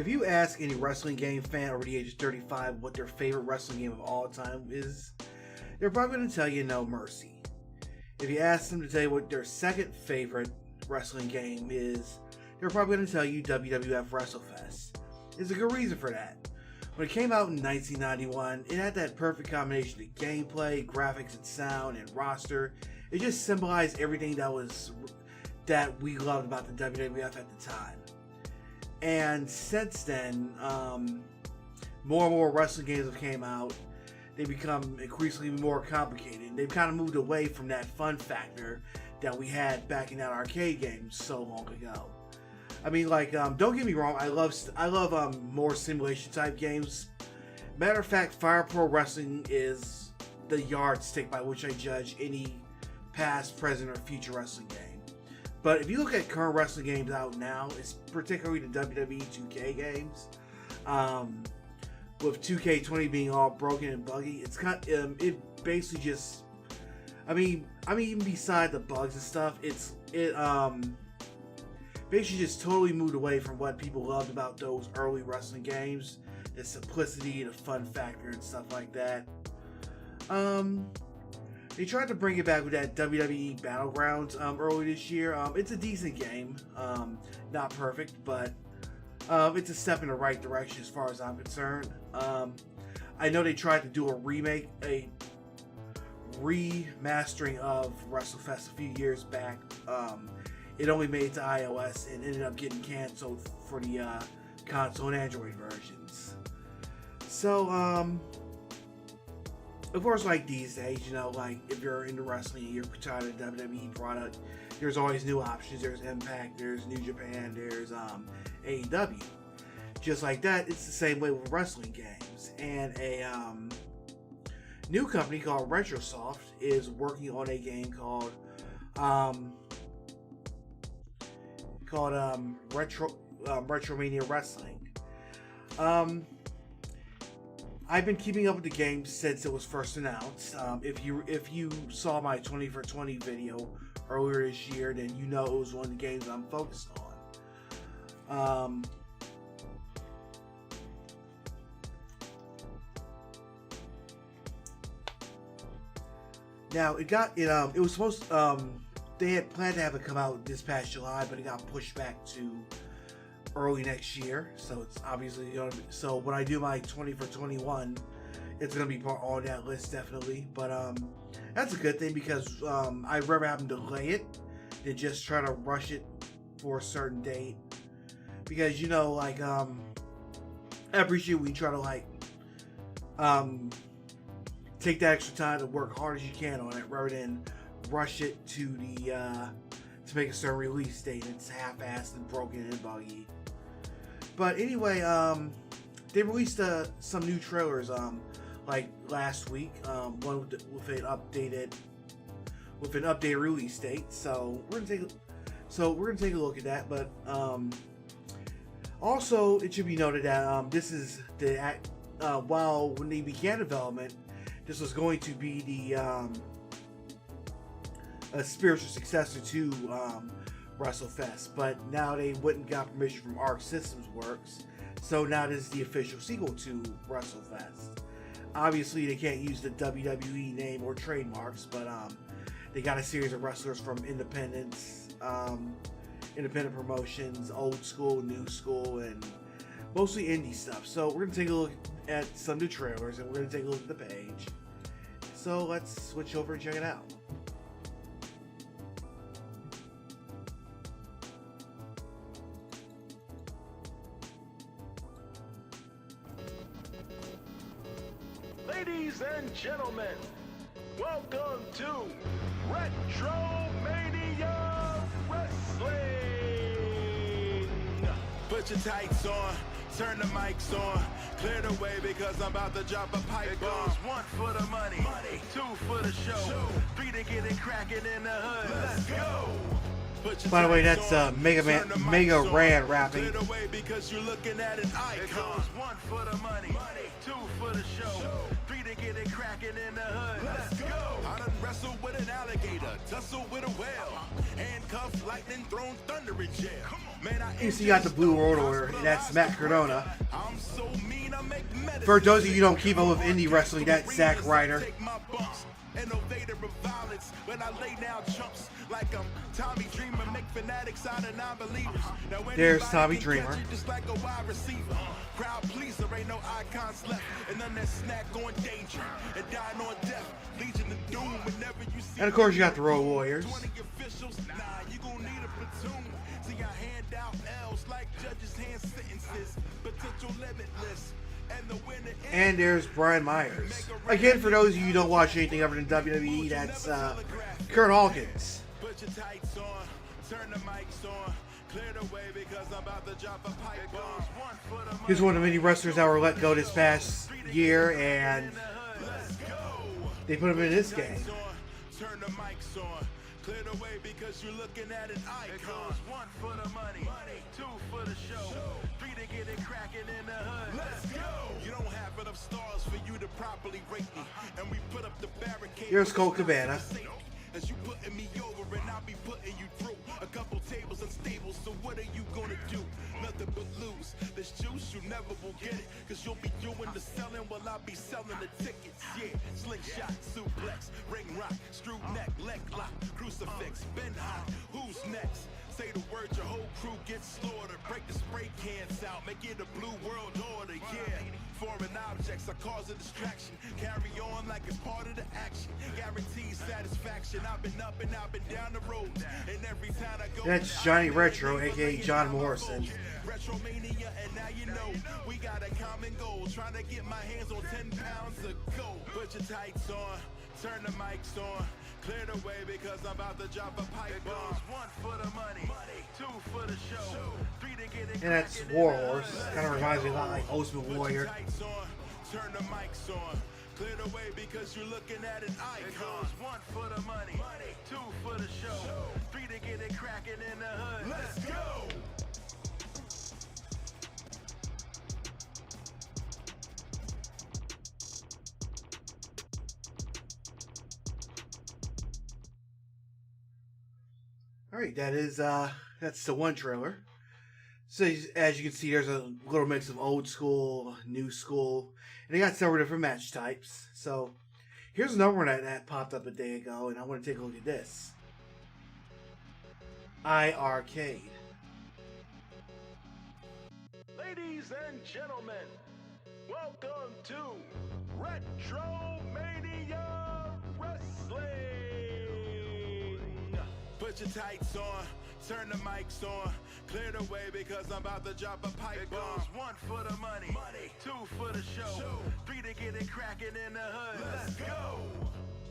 If you ask any wrestling game fan over the age of 35 what their favorite wrestling game of all time is, they're probably going to tell you No Mercy. If you ask them to tell you what their second favorite wrestling game is, they're probably going to tell you WWF Wrestlefest. There's a good reason for that. When it came out in 1991, it had that perfect combination of gameplay, graphics, and sound, and roster. It just symbolized everything that we loved about the WWF at the time. And since then, more and more wrestling games have came out. They become increasingly more complicated. They've kind of moved away from that fun factor that we had back in that arcade game so long ago. I mean, like, don't get me wrong, I love more simulation type games. Matter of fact, Fire Pro Wrestling is the yardstick by which I judge any past, present, or future wrestling game. But if you look at current wrestling games out now, it's particularly the WWE 2K games, with 2K20 being all broken and buggy. It's it basically just, I mean, even beside the bugs and stuff, it basically just totally moved away from what people loved about those early wrestling games, the simplicity, the fun factor, and stuff like that. They tried to bring it back with that WWE Battlegrounds early this year. It's a decent game, not perfect, but it's a step in the right direction as far as I'm concerned. I know they tried to do a remastering of WrestleFest a few years back. It only made it to iOS and ended up getting canceled for the console and Android versions. So, of course, like these days, you know, like if you're into wrestling and you're tired of the WWE product, there's always new options. There's Impact, there's New Japan, there's AEW. Just like that, it's the same way with wrestling games. And a new company called Retrosoft is working on a game called Retromania Wrestling. I've been keeping up with the game since it was first announced. If you saw my 20 for 20 video earlier this year, then you know it was one of the games I'm focused on. Now it was supposed they had planned to have it come out this past July, but it got pushed back to early next year, so it's obviously gonna be, so when I do my 20 for 21, it's gonna be part on that list definitely. But that's a good thing because I'd rather have them delay it than just try to rush it for a certain date, because you know, like I appreciate when you try to like take that extra time to work hard as you can on it rather than rush it to the to make a certain release date. It's half-assed and broken and buggy. But anyway, they released some new trailers like last week, one with an updated release date. So we're gonna take a look at that. But also it should be noted that this is while when they began development, this was going to be the a spiritual successor to WrestleFest, but now they wouldn't got permission from Arc Systems Works, so now this is the official sequel to WrestleFest. Obviously, they can't use the WWE name or trademarks, but they got a series of wrestlers from independent promotions, old school, new school, and mostly indie stuff. So we're gonna take a look at some new trailers, and we're gonna take a look at the page. So let's switch over and check it out. Ladies and gentlemen, welcome to Retromania Wrestling! Put your tights on, turn the mics on, clear the way because I'm about to drop a pipe It bomb. goes 1 for the money, 2 for the show, 3 to get it cracking in the hood. Let's go! By the way, that's Mega Ran rapping. Clear the way because you're looking at an It icon. goes 1 for the money, 2 for the show, 3 to get it cracking in the hood. Let's go. I done wrestled with an alligator, tussle with a whale, handcuffed, lightning, thrown thunder in jail. Man, I You see, you got the Blue World Order, and that's Matt Cardona. I'm so mean, I make medicine. For those of you who don't keep up with indie wrestling, that's Zack Ryder. Take my bumps, innovator of violence. When I lay down chumps like I'm Tommy Dreamer, make fanatics out of non-believers. Now There's anybody Tommy can Dreamer. catch it just like a wide receiver. Crowd pleaser, ain't no icons left, and none that snack on danger and dying on death. Legion of doom whenever you see. And of course, you got the Road Warriors. 20 officials, nah, you gon' need a platoon. See, I hand out L's like judges hand sentences, potential limitless. And the winner is And there's Brian Myers. Again, for those of you who don't watch anything other than WWE, that's Kurt Hawkins. put your tights on, turn the mics on, clear the way because I'm about to drop a pipe It bomb. goes 1 for the money. He's one of the many wrestlers that were let go this past year, and Let's go. they put him in this game. Turn the mics on, clear the way because you're looking at an It icon. goes 1 for the money, 2 for the show, 3 to get it cracking in the hood. Let's go. You don't have enough stars for you to properly rate me, and we put up the barricade. Here's Colt Cabana. As you putting me over, and I'll be putting you through a couple tables unstable. So what are you gonna do? Nothing but lose. This juice, you never will get it, cause you'll be doing the selling while I'll be selling the tickets. Yeah, slingshot, suplex, ring rock, screw neck, leg lock, crucifix, bend high. Who's next? Say the word, your whole crew gets slaughtered. Break the spray cans out, make it a blue world order. Yeah, foreign objects are cause a distraction. Carry on like it's part of the action. Guaranteed satisfaction. I've been up and I've been down the road, and every time I go, That's Johnny Retro, aka John Morrison. Retromania, and now you know we got a common goal. Trying to get my hands on 10 pounds of gold. Put your tights on, turn the mics on, clear the way because I'm about to drop a pipe It bomb. goes 1 for the money, 2 for the show, 3 to get it And that's cracking in War the Horse. hood. Kind of reminds me a lot like Ultimate Put Warrior. your tights on, turn the mics on, clear the way because you're looking at an It icon. goes 1 for the money, 2 for the show, 3 to get it cracking in the hood. Let's go. Alright, that's the one trailer. So as you can see, there's a little mix of old school, new school, and they got several different match types. So here's another one that popped up a day ago, and I want to take a look at this. Arcade. Ladies and gentlemen, welcome to Retromania Wrestling. Put your tights on, turn the mics on, clear the way because I'm about to drop a pipe It bomb. goes 1 for the money, 2 for the show, 3 to get it cracking in the hood. Let's go.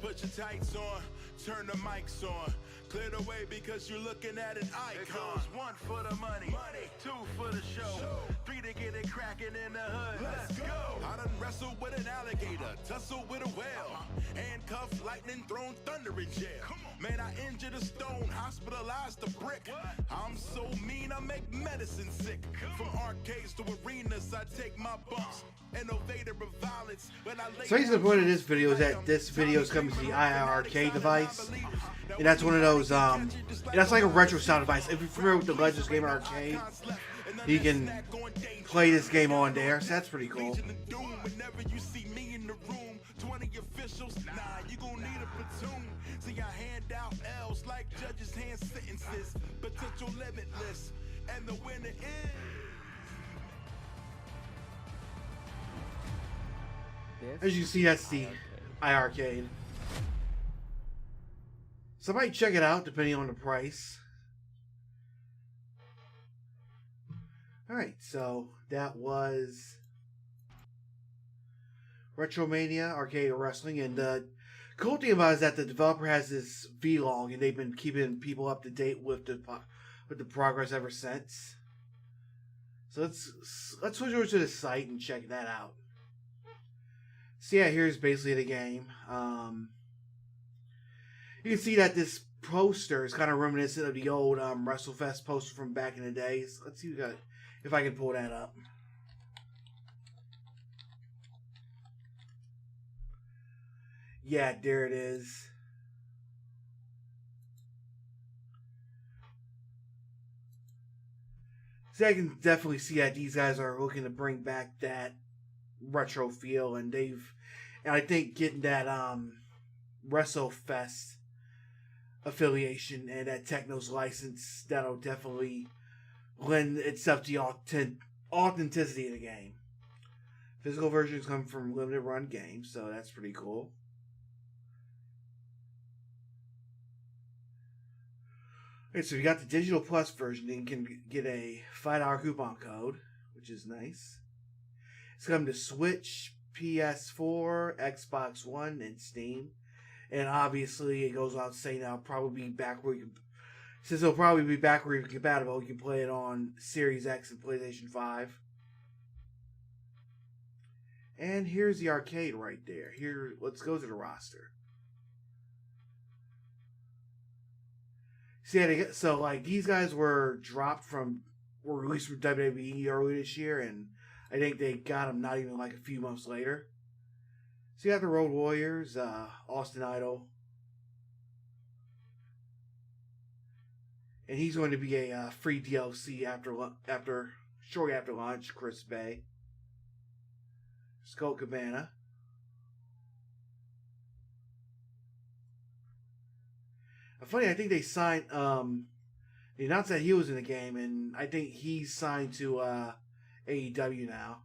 Put your tights on, turn the mics on, clear the way because you're looking at an It icon. goes 1 for the money, 2 for the show, 3 to get it cracking in the hood. Let's go. I done wrestled with an alligator, tussle with a whale, handcuffed, lightning, thrown thunder in jail. Man, I injured a stone, hospitalized a brick. I'm so mean, I make medicine sick. From arcades to arenas, I take my bumps. Innovator of violence. When I lay So here's the down point of this video is that this video is coming to the Arcade device. And that's one of those, that's like a retro sound device. If you're familiar with the Legends Game Arcade, you can play this game on there, so that's pretty cool. Whenever you see me in the room, 20 officials, nah, you gon' need a platoon. See, I hand out L's like judges hand sentences, potential limitless, and the winner is. As you see, that's the iArcade. So I might check it out depending on the price. Alright, so that was Retromania Arcade Wrestling, and the cool thing about it is that the developer has this vlog, and they've been keeping people up to date with the progress ever since. So let's switch over to the site and check that out. So yeah, here's basically the game. You can see that this poster is kind of reminiscent of the old WrestleFest poster from back in the days. Let's see if I can pull that up. Yeah, there it is. So I can definitely see that these guys are looking to bring back that retro feel, and I think getting that WrestleFest affiliation and that Technos license, that'll definitely lend itself to the authenticity of the game. Physical versions come from limited run games, so that's pretty cool. Okay, so you got the Digital Plus version, and you can get a $5 coupon code, which is nice. It's coming to Switch, PS4, Xbox One, and Steam. And obviously, it goes without saying it'll probably be backward compatible. You can play it on Series X and PlayStation 5. And here's the arcade right there. Here, let's go to the roster. See, so like these guys were released from WWE early this year, and I think they got them not even like a few months later. So you got the Road Warriors, Austin Idol, and he's going to be a free DLC shortly after launch. Chris Bay, Skull Cabana. Funny, I think they signed. They announced that he was in the game, and I think he's signed to AEW now.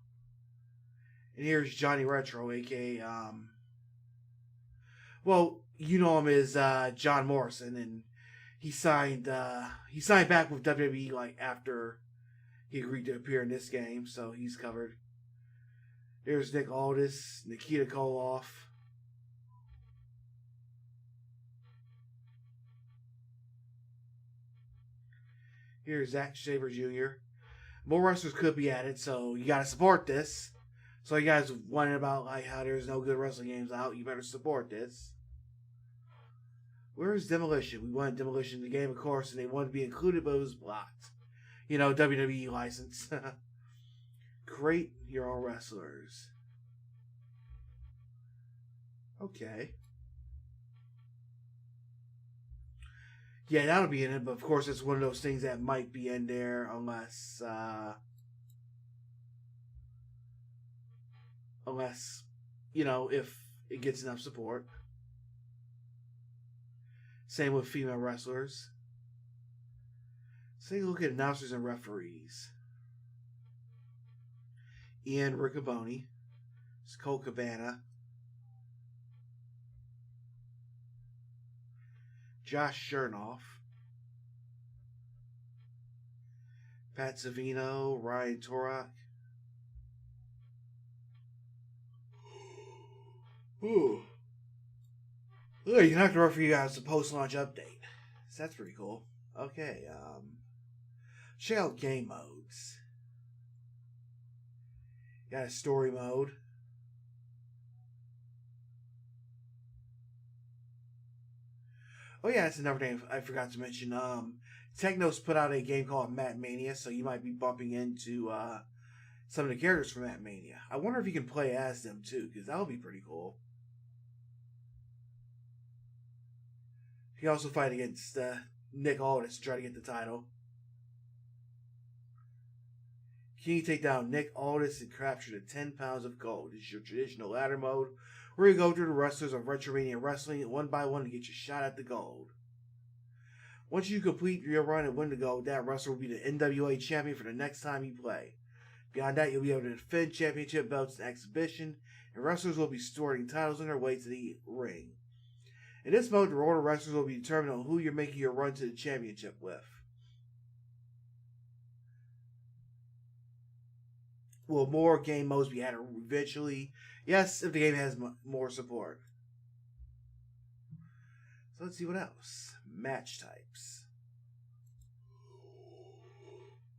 And here's Johnny Retro, aka well, you know him as John Morrison, and he signed back with WWE like after he agreed to appear in this game, so he's covered. There's Nick Aldis, Nikita Koloff. Here's Zack Sabre Jr. More wrestlers could be added, so you gotta support this. So you guys wondering about like how there's no good wrestling games out, you better support this. Where's Demolition? We wanted Demolition in the game, of course, and they wanted to be included, but it was blocked. You know, WWE license. Create your own wrestlers. Okay. Yeah, that'll be in it, but of course it's one of those things that might be in there unless, you know, if it gets enough support. Same with female wrestlers. Let's take a look at announcers and referees. Ian Riccoboni, Colt Cabana, Josh Chernoff, Pat Savino, Ryan Torok. Ooh. Look, you can have to refer you guys the post-launch update. So that's pretty cool. Okay, check out game modes. Got a story mode. Oh yeah, that's another thing I forgot to mention. Technos put out a game called Mat Mania, so you might be bumping into some of the characters from Mat Mania. I wonder if you can play as them too, because that'll be pretty cool. You can also fight against Nick Aldis to try to get the title. Can you take down Nick Aldis and capture the 10 pounds of gold? This is your traditional ladder mode, where you go through the wrestlers of Retromania Wrestling one by one to get your shot at the gold. Once you complete your run and win the gold, that wrestler will be the NWA champion for the next time you play. Beyond that, you'll be able to defend championship belts in exhibition, and wrestlers will be storing titles on their way to the ring. In this mode, the order of wrestlers will be determined on who you're making your run to the championship with. Will more game modes be added eventually? Yes, if the game has more support. So let's see what else. Match types.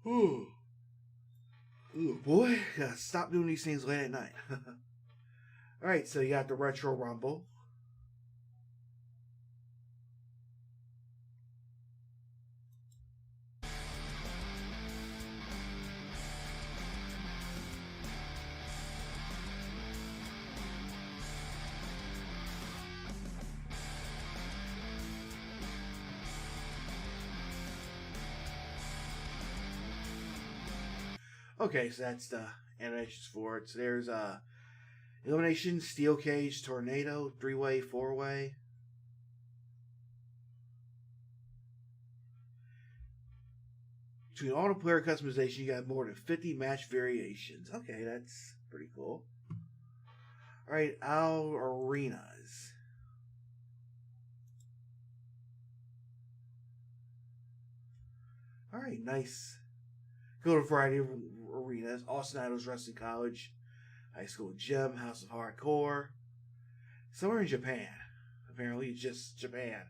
Ooh. Ooh, boy. Gotta stop doing these things late at night. Alright, so you got the Retro Rumble. Okay, so that's the animations for it. So there's elimination, steel cage, tornado, 3-way, 4-way. Between all the player customization, you got more than 50 match variations. Okay, that's pretty cool. Alright, our arenas. Alright, nice. Go to a variety of arenas. Austin Idol's Wrestling College, High School Gym, House of Hardcore. Somewhere in Japan. Apparently, just Japan.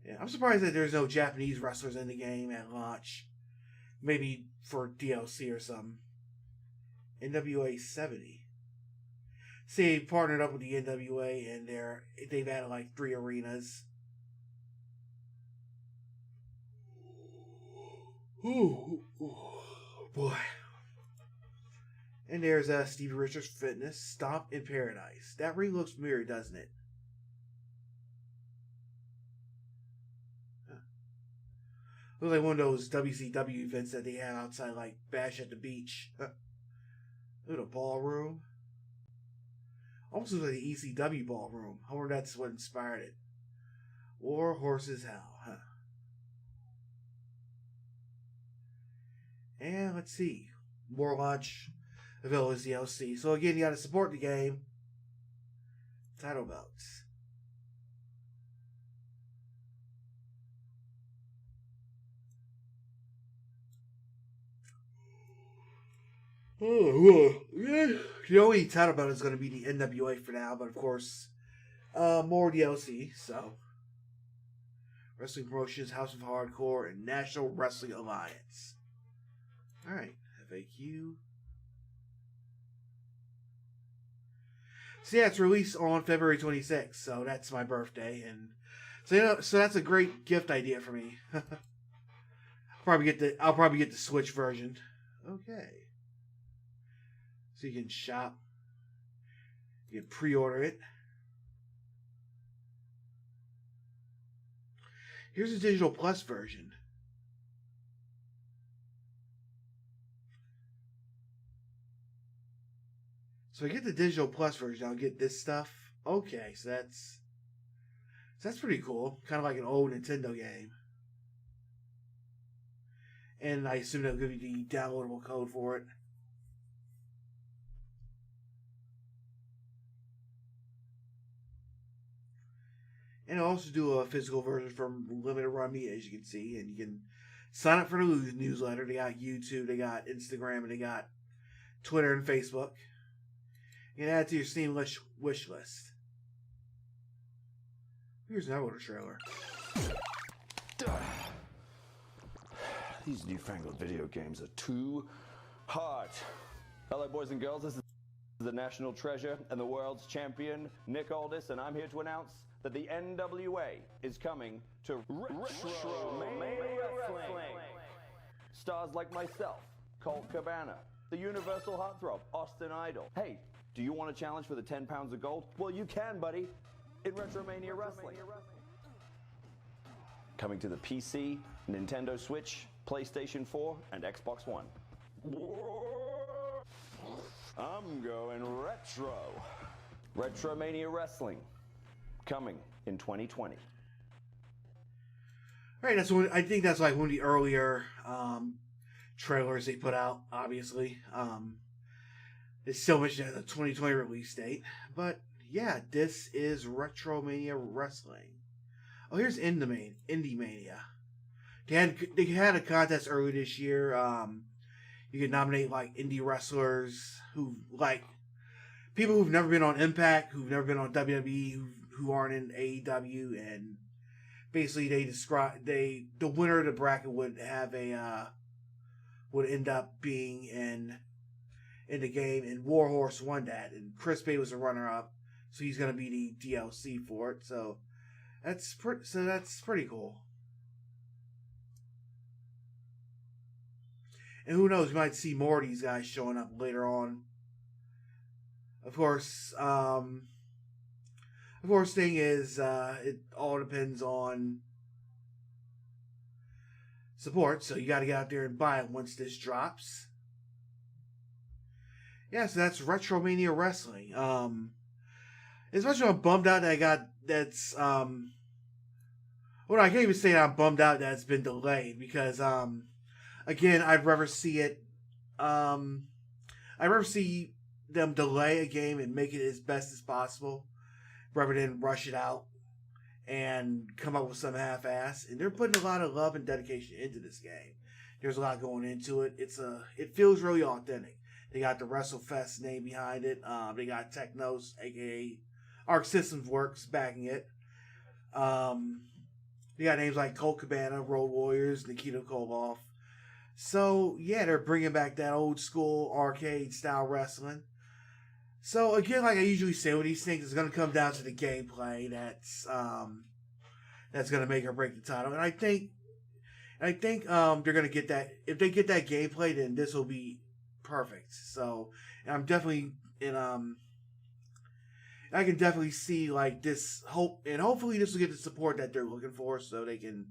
Yeah, I'm surprised that there's no Japanese wrestlers in the game at launch. Maybe for DLC or something. NWA 70. See, they partnered up with the NWA and they've added like 3 arenas. Ooh, boy. And there's Stevie Richards Fitness, Stomp in Paradise. That ring looks familiar, doesn't it? Looks like one of those WCW events that they have outside, like Bash at the Beach. Look at a ballroom. Almost looks like the ECW ballroom. I wonder if that's what inspired it. War Horses Hell, huh? And let's see. More launch available as DLC. So again, you got to support the game. Title belts. The only title belt is going to be the NWA for now, but of course, more DLC. So, Wrestling Promotions, House of Hardcore, and National Wrestling Alliance. All right, FAQ. So yeah, it's released on February 26th, so that's my birthday, and so that's a great gift idea for me. I'll probably get the Switch version. Okay. So you can shop. You can pre-order it. Here's the Digital Plus version. So I get the Digital Plus version. I'll get this stuff. Okay, so that's pretty cool. Kind of like an old Nintendo game. And I assume they'll give you the downloadable code for it. And I'll also do a physical version from Limited Run Media, as you can see. And you can sign up for the newsletter. They got YouTube, they got Instagram, and they got Twitter and Facebook. You can add it to your Steam wish list. Here's another trailer. These newfangled video games are too hard. Hello, boys and girls. This is the national treasure and the world's champion, Nick Aldis, and I'm here to announce that the NWA is coming to Retromania Wrestling. Stars like myself, Colt Cabana, the Universal Heartthrob, Austin Idol. Hey, do you want a challenge for the 10 pounds of gold? Well, you can, buddy, in Retromania Wrestling. Coming to the PC, Nintendo Switch, PlayStation 4, and Xbox One. I'm going retro. Retromania Wrestling. Coming in 2020. Right, I think that's like one of the earlier trailers they put out. Obviously, it's still mentioned as a 2020 release date, but yeah, this is Retromania Wrestling. Oh, here's Indie Mania. They had a contest earlier this year. You could nominate like indie wrestlers who like people who've never been on Impact, who've never been on WWE, who aren't in AEW, and basically the winner of the bracket would have would end up being in the game, and Warhorse won that, and Chris Bay was a runner up, so he's gonna be the DLC for it. So that's pretty cool. And who knows, we might see more of these guys showing up later on. Of course, thing is, it all depends on. support. So you got to get out there and buy it once this drops. Yeah, so that's Retromania Wrestling. Especially I'm bummed out that well, I can't even say that I'm bummed out that it's been delayed because, again, I'd rather see them delay a game and make it as best as possible rather than rush it out and come up with some half-ass. And they're putting a lot of love and dedication into this game. There's a lot going into it. It feels really authentic. They got the WrestleFest name behind it. They got Technos, aka Arc Systems Works, backing it. You got names like Colt Cabana, Road Warriors, Nikita Koloff. So, yeah, they're bringing back that old school arcade-style wrestling. So, again, like I usually say with these things, it's going to come down to the gameplay that's going to make or break the title. And I think they're going to get that. If they get that gameplay, then this will be perfect. So, I'm definitely I can definitely see like this hope, and hopefully this will get the support that they're looking for, so they can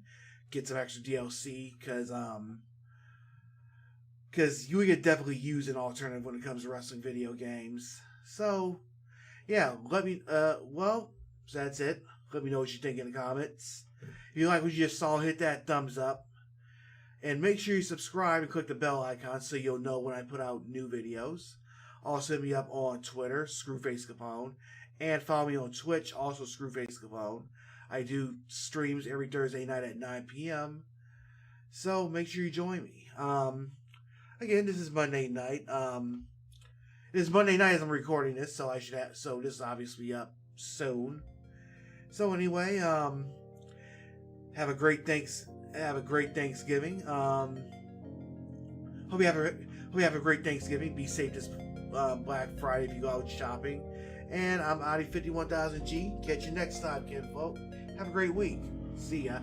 get some extra DLC. Because you could definitely use an alternative when it comes to wrestling video games. So, yeah, let me. So that's it. Let me know what you think in the comments. If you like what you just saw, hit that thumbs up, and make sure you subscribe and click the bell icon so you'll know when I put out new videos. Also hit me up on Twitter, Screwface Capone. And follow me on Twitch, also Screwface Capone. I do streams every Thursday night at 9 p.m. So make sure you join me. Again, this is Monday night. It is Monday night as I'm recording this, so so this is obviously up soon. So anyway, have a great Thanksgiving. Hope you have a great Thanksgiving. Be safe this Black Friday if you go out shopping. And I'm Adi51000G. Catch you next time, kinfolk. Have a great week. See ya.